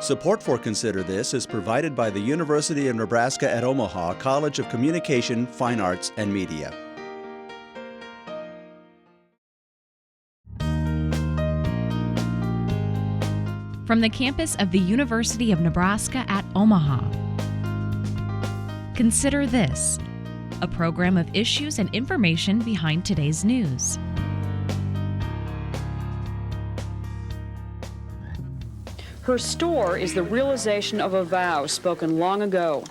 Support for Consider This is provided by the University of Nebraska at Omaha College of Communication, Fine Arts, and Media. From the campus of the University of Nebraska at Omaha. Consider This, a program of issues and information behind today's news. Her store is the realization of a vow spoken long ago.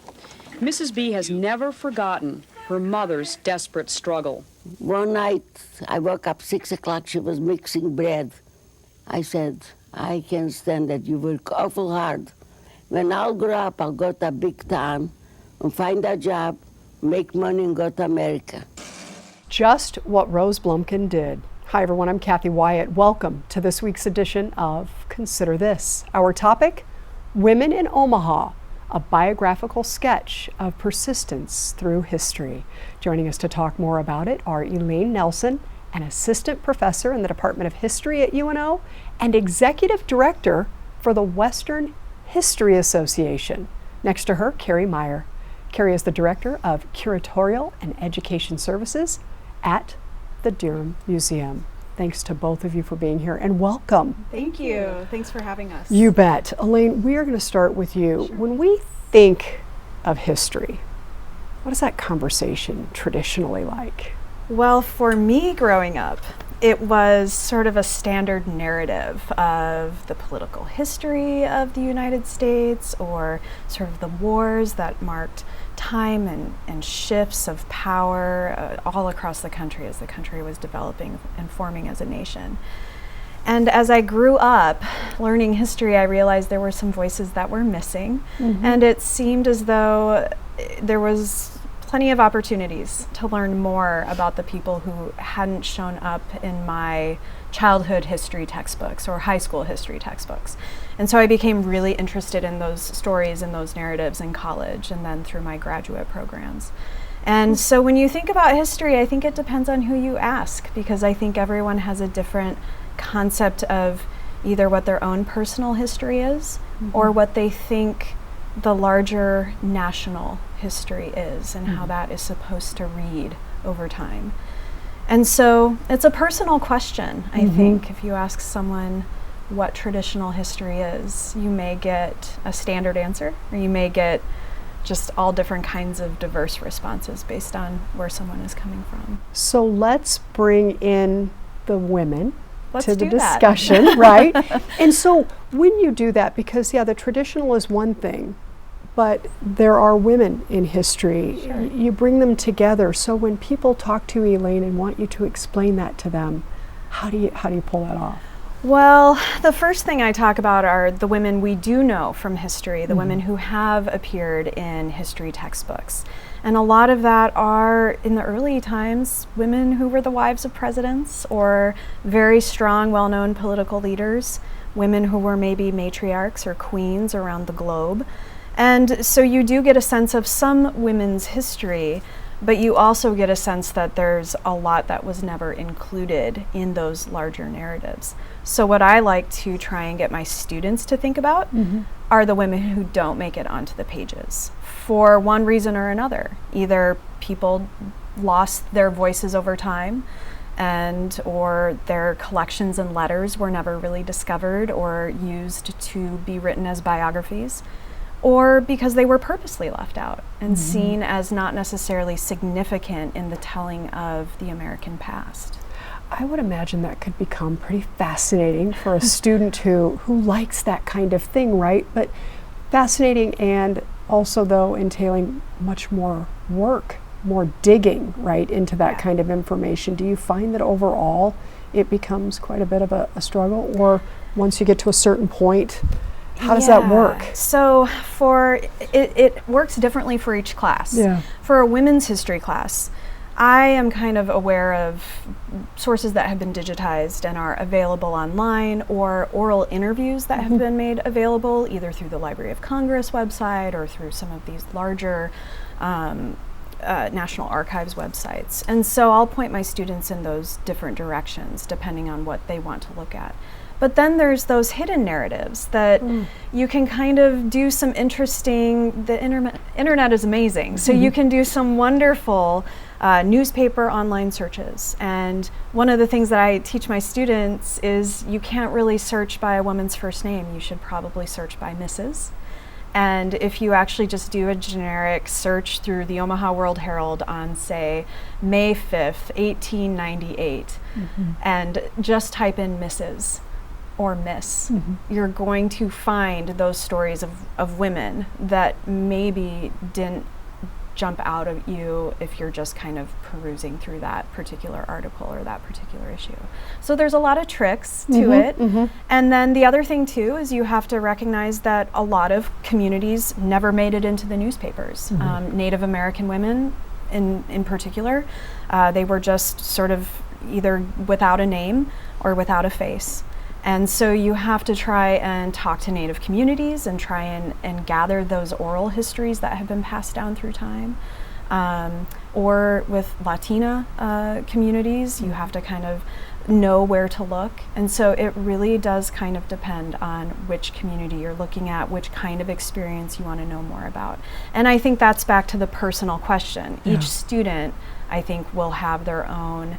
Mrs. B has never forgotten her mother's desperate struggle. One night, I woke up 6 o'clock, she was mixing bread. I said, I can't stand that, you work awful hard. When I'll grow up, I'll go to a big town and find a job, make money and go to America. Just what Rose Blumkin did. Hi everyone, I'm Kathy Wyatt. Welcome to this week's edition of Consider This. Our topic, Women in Omaha, a biographical sketch of persistence through history. Joining us to talk more about it are Elaine Nelson, an assistant professor in the Department of History at UNO and executive director for the Western History Association. Next to her, Carrie Meyer. Carrie is the director of curatorial and education services at the Durham Museum. Thanks to both of you for being here and welcome. Thank you. Thanks for having us. You bet. Elaine, we are going to start with you. Sure. When we think of history, what is that conversation traditionally like? Well, for me growing up, it was sort of a standard narrative of the political history of the United States, or sort of the wars that marked time and shifts of power all across the country as the country was developing and forming as a nation. And as I grew up learning history, I realized there were some voices that were missing, and it seemed as though there was plenty of opportunities to learn more about the people who hadn't shown up in my childhood history textbooks or high school history textbooks. And so I became really interested in those stories and those narratives in college and then through my graduate programs. And so when you think about history, I think it depends on who you ask, because I think everyone has a different concept of either what their own personal history is or what they think the larger national history is and how that is supposed to read over time. And so it's a personal question. I think if you ask someone what traditional history is, you may get a standard answer, or you may get just all different kinds of diverse responses based on where someone is coming from. So let's bring in the women to the that. discussion, right? And so when you do that, because the traditional is one thing, but there are women in history. Sure. You bring them together. So when people talk to you, Elaine, and want you to explain that to them, how do you pull that off? Well, the first thing I talk about are the women we do know from history, the women who have appeared in history textbooks. And a lot of that are, in the early times, women who were the wives of presidents or very strong, well-known political leaders, women who were maybe matriarchs or queens around the globe. And so you do get a sense of some women's history, but you also get a sense that there's a lot that was never included in those larger narratives. So what I like to try and get my students to think about are the women who don't make it onto the pages for one reason or another. Either people lost their voices over time, or their collections and letters were never really discovered or used to be written as biographies, or because they were purposely left out and seen as not necessarily significant in the telling of the American past. I would imagine that could become pretty fascinating for a student who likes that kind of thing, right? But fascinating, and also though entailing much more work, more digging, right, into that kind of information. Do you find that overall it becomes quite a bit of a struggle, or once you get to a certain point, how does that work? So it works differently for each class. Yeah. For a women's history class, I am kind of aware of sources that have been digitized and are available online, or oral interviews that have been made available either through the Library of Congress website or through some of these larger National Archives websites. And so I'll point my students in those different directions depending on what they want to look at. But then there's those hidden narratives that you can kind of do some interesting, the internet is amazing. So you can do some wonderful newspaper online searches. And one of the things that I teach my students is you can't really search by a woman's first name. You should probably search by Mrs. And if you actually just do a generic search through the Omaha World Herald on, say, May 5th, 1898, and just type in Mrs. or Miss, you're going to find those stories of women that maybe didn't jump out at you if you're just kind of perusing through that particular article or that particular issue. So there's a lot of tricks to it. And then the other thing too is you have to recognize that a lot of communities never made it into the newspapers. Native American women in particular, they were just sort of either without a name or without a face. And so you have to try and talk to Native communities and try and gather those oral histories that have been passed down through time. Or with Latina communities, you have to kind of know where to look. And so it really does kind of depend on which community you're looking at, which kind of experience you want to know more about. And I think that's back to the personal question. Each student, I think, will have their own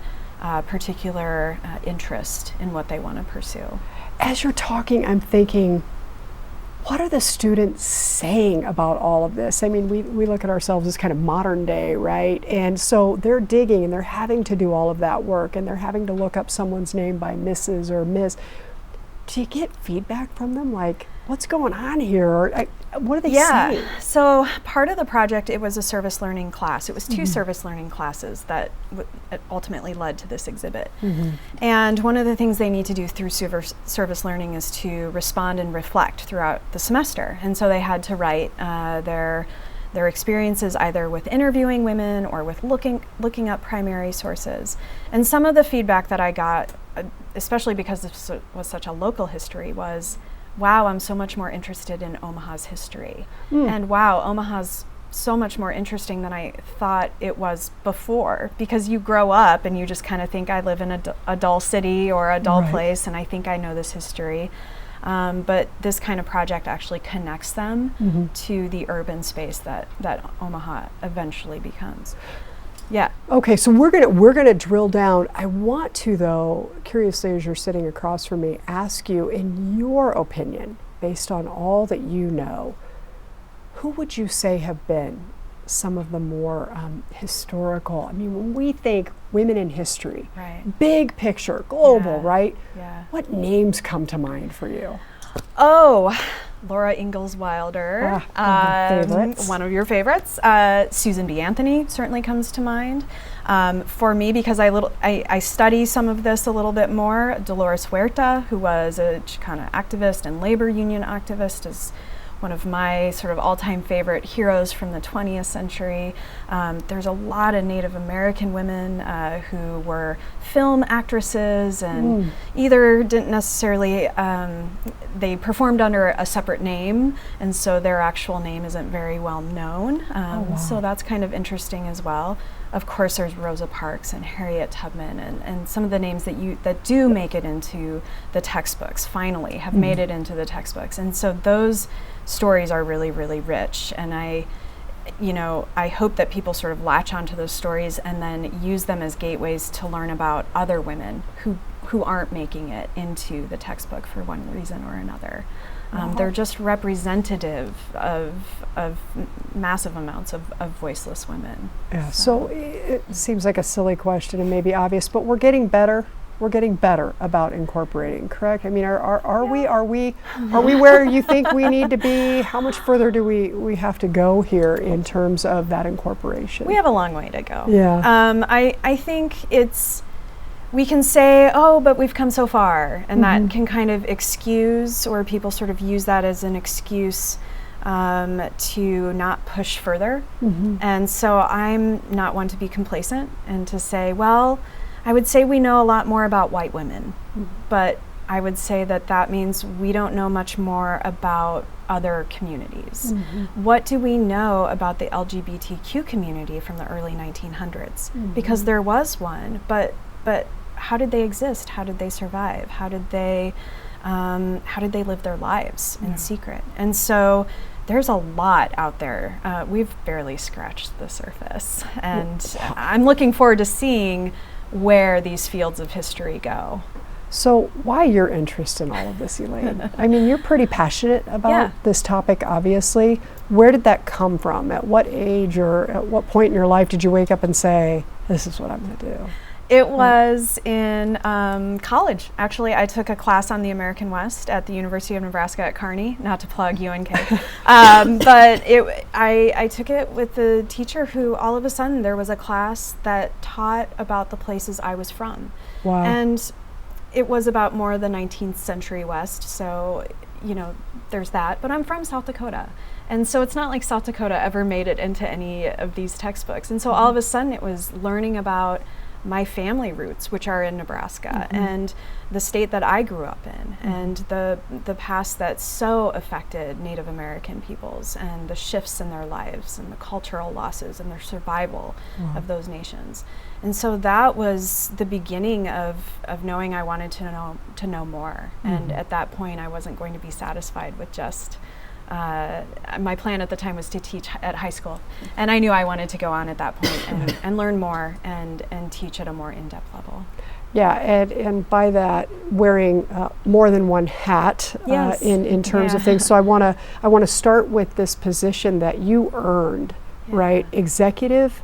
particular interest in what they want to pursue. As you're talking, I'm thinking, what are the students saying about all of this? I mean, we look at ourselves as kind of modern day, right? And so they're digging and they're having to do all of that work and they're having to look up someone's name by Mrs. or Miss. Do you get feedback from them? Like, what's going on here? Or what are they saying? So part of the project, it was a service learning class. It was two service learning classes that ultimately led to this exhibit. And one of the things they need to do through service learning is to respond and reflect throughout the semester. And so they had to write their experiences either with interviewing women or with looking up primary sources. And some of the feedback that I got, especially because this was such a local history, was, wow, I'm so much more interested in Omaha's history. And wow, Omaha's so much more interesting than I thought it was before, because you grow up and you just kind of think I live in a dull city or a dull place and I think I know this history. But this kind of project actually connects them to the urban space that Omaha eventually becomes. Yeah. Okay, so we're gonna drill down. I want to, though, curiously, as you're sitting across from me, ask you, in your opinion, based on all that you know, who would you say have been some of the more historical? I mean, when we think women in history, big picture, global, right? Yeah. What names come to mind for you? Oh, Laura Ingalls Wilder, one of your favorites. Susan B. Anthony certainly comes to mind. For me, because I study some of this a little bit more, Dolores Huerta, who was a Chicana activist and labor union activist, is one of my sort of all-time favorite heroes from the 20th century. There's a lot of Native American women who were film actresses and either didn't necessarily, they performed under a separate name, and so their actual name isn't very well known. So that's kind of interesting as well. Of course, there's Rosa Parks and Harriet Tubman and some of the names that do make it into the textbooks, finally have made it into the textbooks. And so those stories are really, really rich. And I hope that people sort of latch onto those stories and then use them as gateways to learn about other women who aren't making it into the textbook for one reason or another. They're just representative of massive amounts of voiceless women. Yeah. So it seems like a silly question and maybe obvious, but we're getting better. We're getting better about incorporating, correct? I mean, are we where you think we need to be? How much further do we have to go here in terms of that incorporation? We have a long way to go. Yeah. I think we can say, oh, but we've come so far, and that can kind of excuse, or people sort of use that as an excuse to not push further. And so I'm not one to be complacent and to say, well, I would say we know a lot more about white women, but I would say that means we don't know much more about other communities. What do we know about the LGBTQ community from the early 1900s? Because there was one, but how did they exist? How did they survive? How did they How did they live their lives in secret? And so there's a lot out there. We've barely scratched the surface. And I'm looking forward to seeing where these fields of history go. So why your interest in all of this, Elaine? I mean, you're pretty passionate about this topic, obviously. Where did that come from? At what age or at what point in your life did you wake up and say, this is what I'm going to do? It was in college. Actually, I took a class on the American West at the University of Nebraska at Kearney, not to plug UNK. But I took it with the teacher who all of a sudden there was a class that taught about the places I was from. Wow. And it was about more of the 19th century West, so, you know, there's that. But I'm from South Dakota. And so it's not like South Dakota ever made it into any of these textbooks. And so all of a sudden it was learning about my family roots, which are in Nebraska, and the state that I grew up in, and the past that so affected Native American peoples, and the shifts in their lives, and the cultural losses, and their survival of those nations. And so that was the beginning of knowing I wanted to know more. And at that point, I wasn't going to be satisfied with just my plan at the time was to teach at high school, and I knew I wanted to go on at that point and learn more and teach at a more in-depth level. Yeah, and by that, wearing more than one hat in terms of things. So I want to start with this position that you earned, right? Executive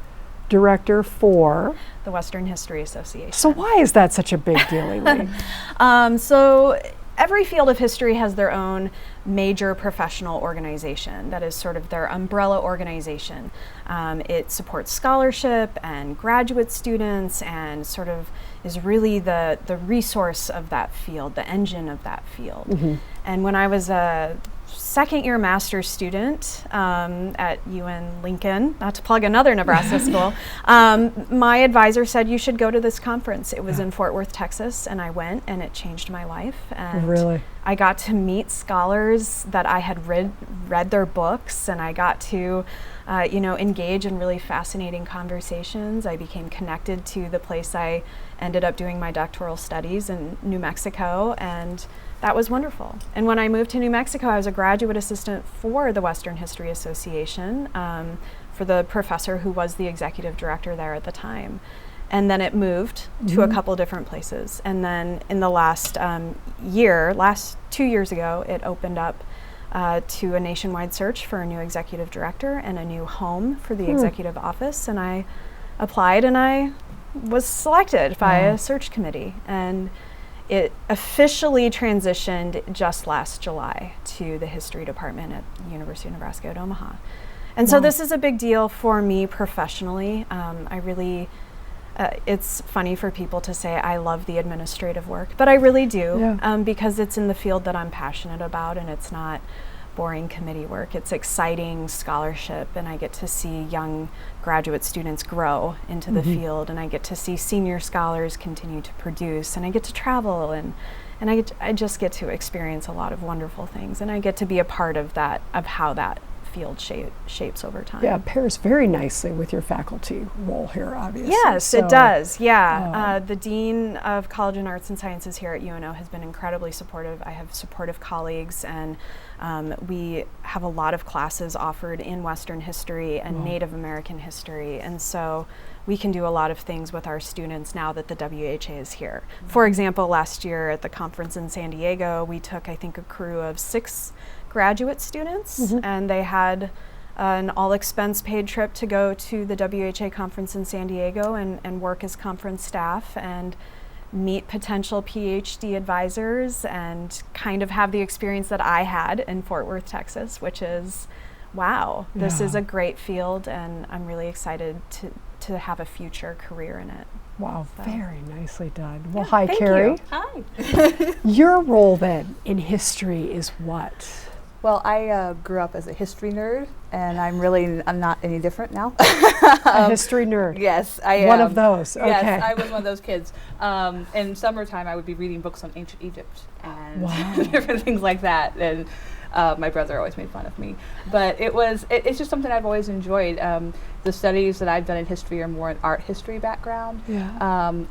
Director for the Western History Association. So why is that such a big deal, Elaine? So every field of history has their own major professional organization that is sort of their umbrella organization. It supports scholarship and graduate students and sort of is really the resource of that field, the engine of that field. And when I was a second-year master's student at UN Lincoln, not to plug another Nebraska school, my advisor said you should go to this conference. It was in Fort Worth, Texas, and I went, and it changed my life. And really? I got to meet scholars that I had read their books, and I got to engage in really fascinating conversations. I became connected to the place I ended up doing my doctoral studies in New Mexico, and that was wonderful. And when I moved to New Mexico, I was a graduate assistant for the Western History Association, for the professor who was the executive director there at the time. And then it moved to a couple different places. And then in the last 2 years ago, it opened up to a nationwide search for a new executive director and a new home for the executive office. And I applied, and I was selected by a search committee. And it officially transitioned just last July to the history department at the University of Nebraska at Omaha. And so this is a big deal for me professionally. I really, it's funny for people to say I love the administrative work, but I really do, because it's in the field that I'm passionate about, and it's not boring committee work. It's exciting scholarship, and I get to see young graduate students grow into the field, and I get to see senior scholars continue to produce, and I get to travel, and I just get to experience a lot of wonderful things, and I get to be a part of that, of how that field shapes over time. Yeah, it pairs very nicely with your faculty role here, obviously. Yes, it does. Yeah, the Dean of College and Arts and Sciences here at UNO has been incredibly supportive. I have supportive colleagues, and we have a lot of classes offered in Western history and Native American history, and so we can do a lot of things with our students now that the WHA is here. For example, last year at the conference in San Diego, we took, I think, a crew of 6 graduate students, and they had an all-expense paid trip to go to the WHA conference in San Diego and work as conference staff and meet potential PhD advisors and kind of have the experience that I had in Fort Worth, Texas, which is, wow, this is a great field, and I'm really excited to have a future career in it. Wow, So. very nicely done. Well, hi, Thank Carrie. you. Hi. Your role then in history is what? Well, I grew up as a history nerd, and I'm not any different now. A history nerd. Yes, I am. One of those. Okay. Yes, I was one of those kids. In summertime, I would be reading books on ancient Egypt and different things like that. And my brother always made fun of me. But it's just something I've always enjoyed. The studies that I've done in history are more an art history background,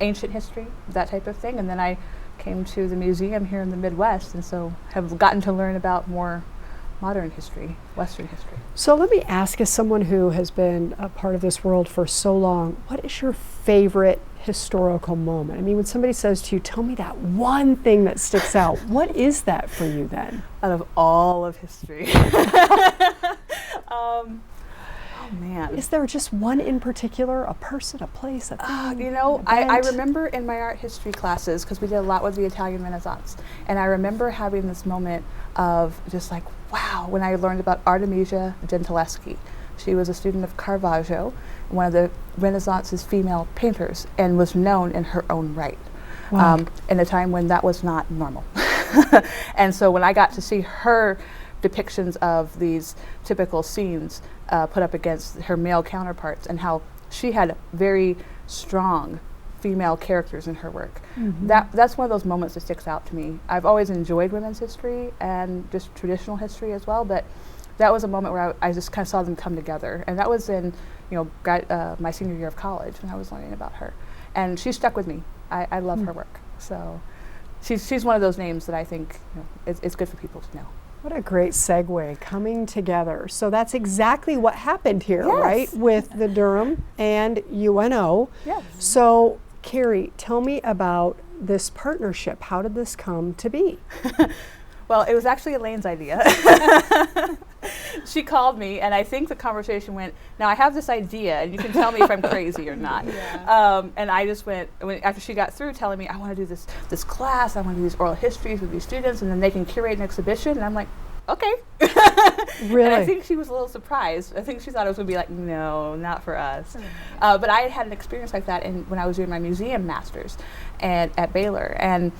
ancient history, that type of thing. And then I came to the museum here in the Midwest, and so have gotten to learn about more modern history, Western history. So let me ask, as someone who has been a part of this world for so long, what is your favorite historical moment? I mean, when somebody says to you, tell me that one thing that sticks out, what is that for you then? Out of all of history. Oh man. Is there just one in particular, a person, a place, a thing? You know, an I event? remember in my art history classes, because we did a lot with the Italian Renaissance, and I remember having this moment of just like, wow, when I learned about Artemisia Gentileschi. She was a student of Caravaggio, one of the Renaissance's female painters, and was known in her own right. Wow. In a time when that was not normal. And so when I got to see her depictions of these typical scenes put up against her male counterparts, and how she had very strong female characters in her work. That's one of those moments that sticks out to me. I've always enjoyed women's history and just traditional history as well, but that was a moment where I just kind of saw them come together, and that was in my senior year of college when I was learning about her, and she stuck with me. I love her work, so she's one of those names that I think it's good for people to know. What a great segue, coming together. So that's exactly what happened here, Yes. right? With the Durham and UNO. Yes. So, Carrie, tell me about this partnership. How did this come to be? Well, it was actually Elaine's idea. She called me, and I think the conversation went, now I have this idea, and you can tell me if I'm crazy or not. And I just went, after she got through telling me, I want to do this class, I want to do these oral histories with these students, and then they can curate an exhibition, and I'm like, okay. Really? And I think she was a little surprised. I think she thought it was going to be like, no, not for us. But I had an experience like that when I was doing my museum masters at Baylor, and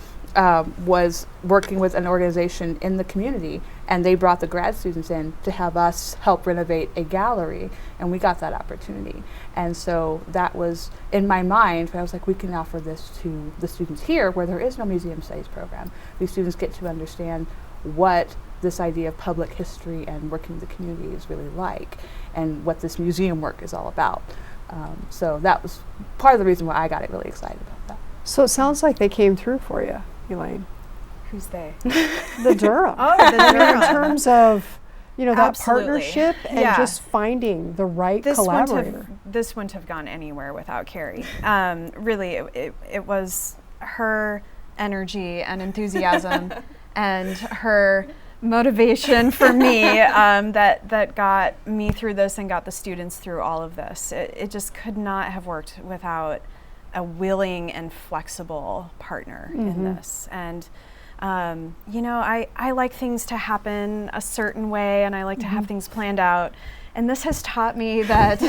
was working with an organization in the community, and they brought the grad students in to have us help renovate a gallery, and we got that opportunity. And so that was in my mind, I was like, we can offer this to the students here where there is no museum studies program. These students get to understand what this idea of public history and working with the community is really like, and what this museum work is all about. So that was part of the reason why I got really excited about that. So it sounds like they came through for you, Elaine. Who's they? The Durham. Oh, the Durham. In terms of, that Absolutely. partnership and Yeah. just finding the right This collaborator. this wouldn't have gone anywhere without Carrie. Really, it was her energy and enthusiasm and her motivation for me that got me through this and got the students through all of this. It just could not have worked without a willing and flexible partner in this. And I like things to happen a certain way, and I like to have things planned out. And this has taught me that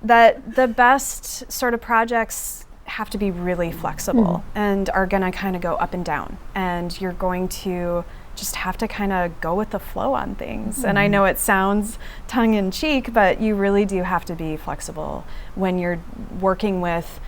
that the best sort of projects have to be really flexible and are going to kind of go up and down. And you're going to just have to kind of go with the flow on things. And I know it sounds tongue in cheek, but you really do have to be flexible when you're working with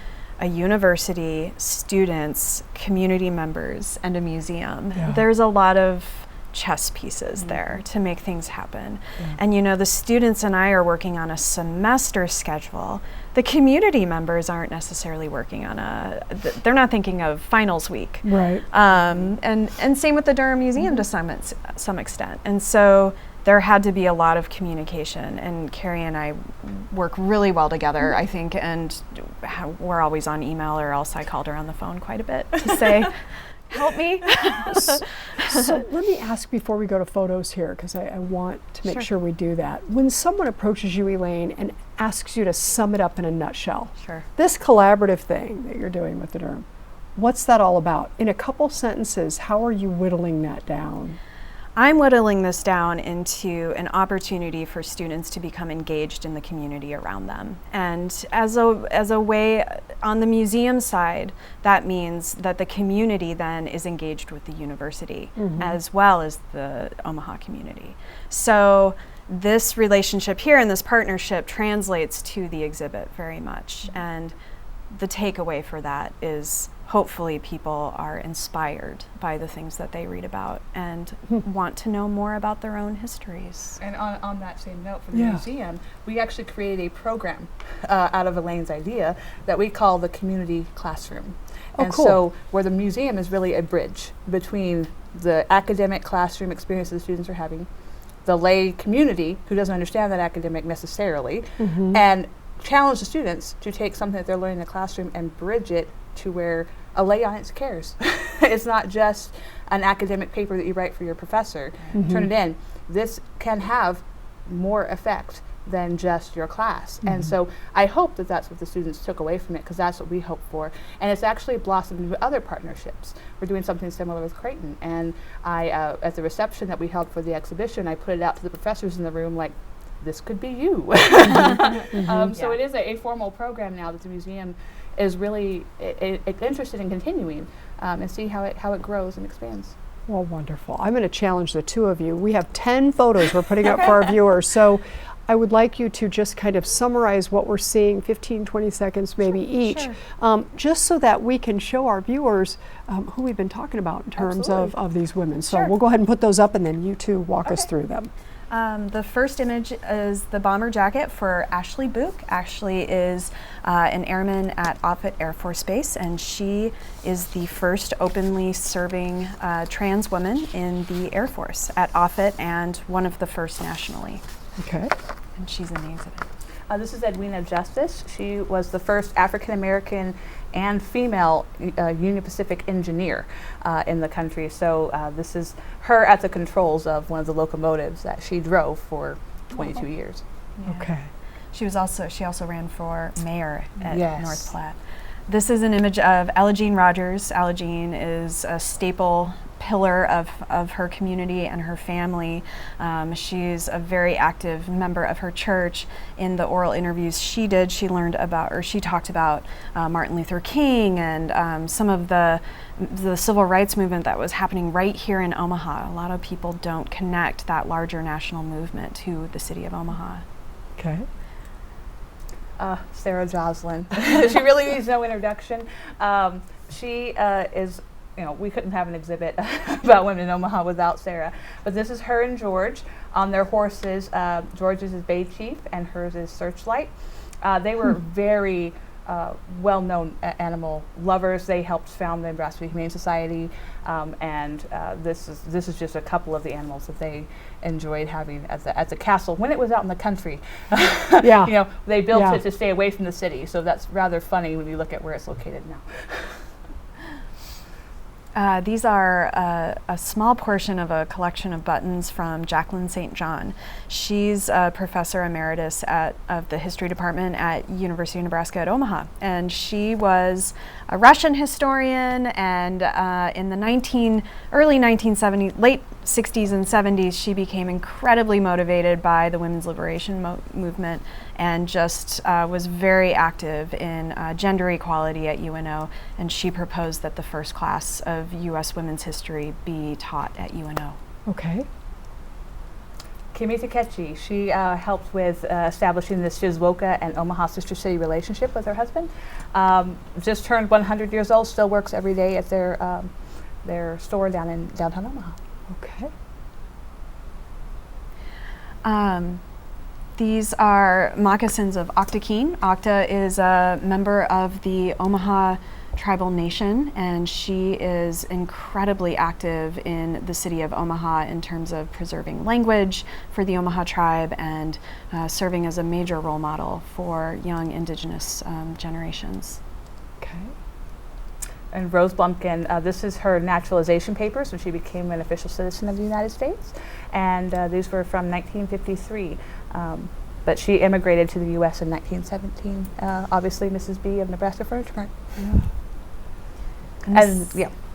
a university, students, community members, and a museum. Yeah. There's a lot of chess pieces there to make things happen. And the students and I are working on a semester schedule. The community members aren't necessarily working on they're not thinking of finals week. Right. And same with the Durham Museum to some extent. And so there had to be a lot of communication, and Carrie and I work really well together, I think, and we're always on email, or else I called her on the phone quite a bit to say, help me. So let me ask before we go to photos here, because I want to make sure we do that. When someone approaches you, Elaine, and asks you to sum it up in a nutshell, this collaborative thing that you're doing with the Durham, what's that all about? In a couple sentences, how are you whittling that down? I'm whittling this down into an opportunity for students to become engaged in the community around them. And as a way, on the museum side, that means that the community then is engaged with the university as well as the Omaha community. So this relationship here and this partnership translates to the exhibit very much. And the takeaway for that is hopefully people are inspired by the things that they read about and want to know more about their own histories. And on that same note, for the museum, we actually created a program out of Elaine's idea that we call the community classroom. And so where the museum is really a bridge between the academic classroom experience the students are having, the lay community who doesn't understand that academic necessarily, and challenge the students to take something that they're learning in the classroom and bridge it to where a lay audience cares. It's not just an academic paper that you write for your professor, turn it in. This can have more effect than just your class. And so I hope that that's what the students took away from it, because that's what we hope for. And it's actually blossomed into other partnerships. We're doing something similar with Creighton. And I, at the reception that we held for the exhibition, I put it out to the professors in the room like, this could be you. So it is a formal program now that the museum is really interested in continuing, and see how it grows and expands. Well, wonderful. I'm going to challenge the two of you. We have 10 photos we're putting up for our viewers, so I would like you to just kind of summarize what we're seeing, 15, 20 seconds maybe each, just so that we can show our viewers who we've been talking about in terms of these women. So we'll go ahead and put those up, and then you two walk us through them. The first image is the bomber jacket for Ashley Book. Ashley is an airman at Offutt Air Force Base, and she is the first openly serving trans woman in the Air Force at Offutt, and one of the first nationally. Okay. And she's in the exhibit. This is Edwina Justice. She was the first African American and female Union Pacific engineer in the country. So this is her at the controls of one of the locomotives that she drove for 22 years. Okay. She also ran for mayor at North Platte. This is an image of Ella Jean Rogers. Ella Jean is a staple pillar of her community and her family. She's a very active member of her church. In the oral interviews she did, she talked about Martin Luther King and some of the civil rights movement that was happening right here in Omaha. A lot of people don't connect that larger national movement to the city of Omaha. Okay. Sarah Joslin. She really needs no introduction. She is, we couldn't have an exhibit about women in Omaha without Sarah. But this is her and George on their horses. George's is Bay Chief and hers is Searchlight. They were very well-known animal lovers. They helped found the Nebraska Humane Society, and this is just a couple of the animals that they enjoyed having at the castle when it was out in the country. They built it to stay away from the city, so that's rather funny when you look at where it's located now. These are a small portion of a collection of buttons from Jacqueline St. John. She's a professor emeritus of the history department at University of Nebraska at Omaha, and she was a Russian historian, and in the early 1970s, late 60s and 70s, she became incredibly motivated by the women's liberation movement and just was very active in gender equality at UNO, and she proposed that the first class of U.S. women's history be taught at UNO. Okay. Kimi Takechi, she helped with establishing the Shizuoka and Omaha Sister City relationship with her husband. Just turned 100 years old, still works every day at their store down in downtown Omaha. Okay. These are moccasins of Octakeen. Octa is a member of the Omaha tribal nation, and she is incredibly active in the city of Omaha in terms of preserving language for the Omaha tribe and serving as a major role model for young indigenous generations. Okay. And Rose Blumpkin, this is her naturalization papers when she became an official citizen of the United States, and these were from 1953. But she immigrated to the U.S. in 1917. Obviously, Mrs. B of Nebraska Furniture Mart.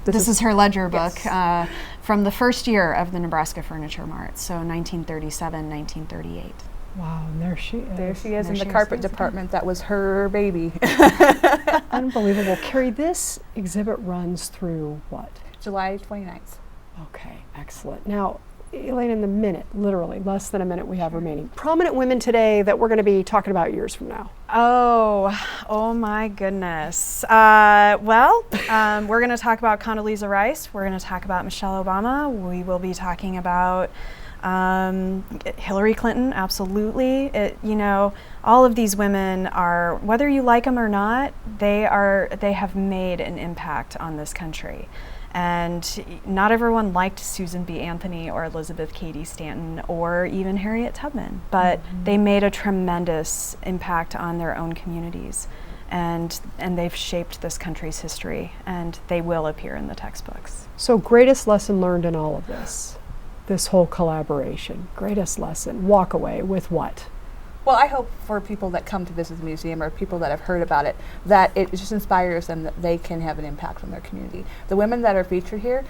This is her ledger book from the first year of the Nebraska Furniture Mart, so 1937, 1938. Wow, and there she is. There she is in the carpet department. That was her baby. Unbelievable. Carrie, this exhibit runs through what? July 29th. Okay, excellent. Now, Elaine, in the minute, literally, less than a minute we have remaining. Prominent women today that we're going to be talking about years from now. Oh my goodness. We're going to talk about Condoleezza Rice. We're going to talk about Michelle Obama. We will be talking about Hillary Clinton, absolutely. All of these women are, whether you like them or not, they have made an impact on this country. And not everyone liked Susan B. Anthony or Elizabeth Cady Stanton or even Harriet Tubman, but they made a tremendous impact on their own communities. And they've shaped this country's history, and they will appear in the textbooks. So, greatest lesson learned in all of this whole collaboration, greatest lesson, walk away with what? Well, I hope for people that come to visit the museum or people that have heard about it, that it just inspires them that they can have an impact on their community. The women that are featured here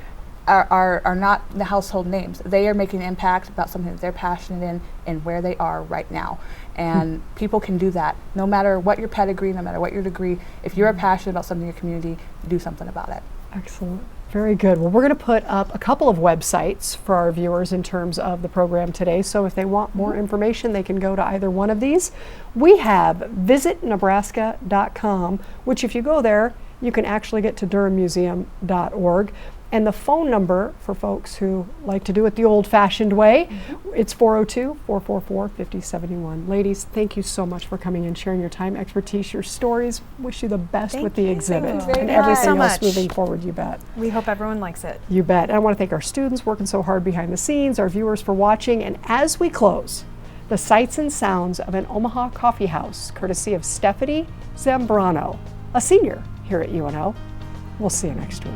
are not the household names. They are making an impact about something that they're passionate in and where they are right now. And people can do that. No matter what your pedigree, no matter what your degree, if you're passionate about something in your community, do something about it. Excellent. Very good. Well, we're going to put up a couple of websites for our viewers in terms of the program today. So if they want more information, they can go to either one of these. We have visitnebraska.com, which if you go there, you can actually get to durhammuseum.org. And the phone number for folks who like to do it the old-fashioned way, it's 402-444-5071. Ladies, thank you so much for coming and sharing your time, expertise, your stories. Wish you the best with the exhibit and everything else moving forward, you bet. We hope everyone likes it. You bet. And I want to thank our students working so hard behind the scenes, our viewers for watching, and as we close, the sights and sounds of an Omaha coffee house, courtesy of Stephanie Zambrano, a senior here at UNO. We'll see you next week.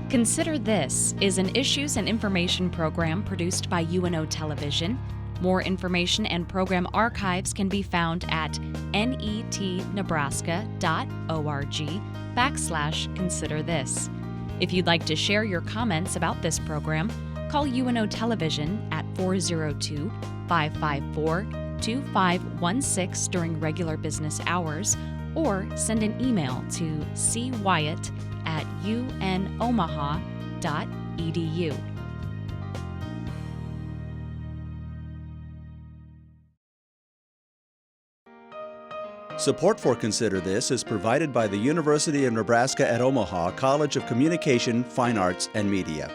Consider This is an issues and information program produced by UNO Television. More information and program archives can be found at netnebraska.org/Consider This. If you'd like to share your comments about this program, call UNO Television at 402-554-2516 during regular business hours, or send an email to cwyatt@unomaha.edu. Support for Consider This is provided by the University of Nebraska at Omaha College of Communication, Fine Arts, and Media.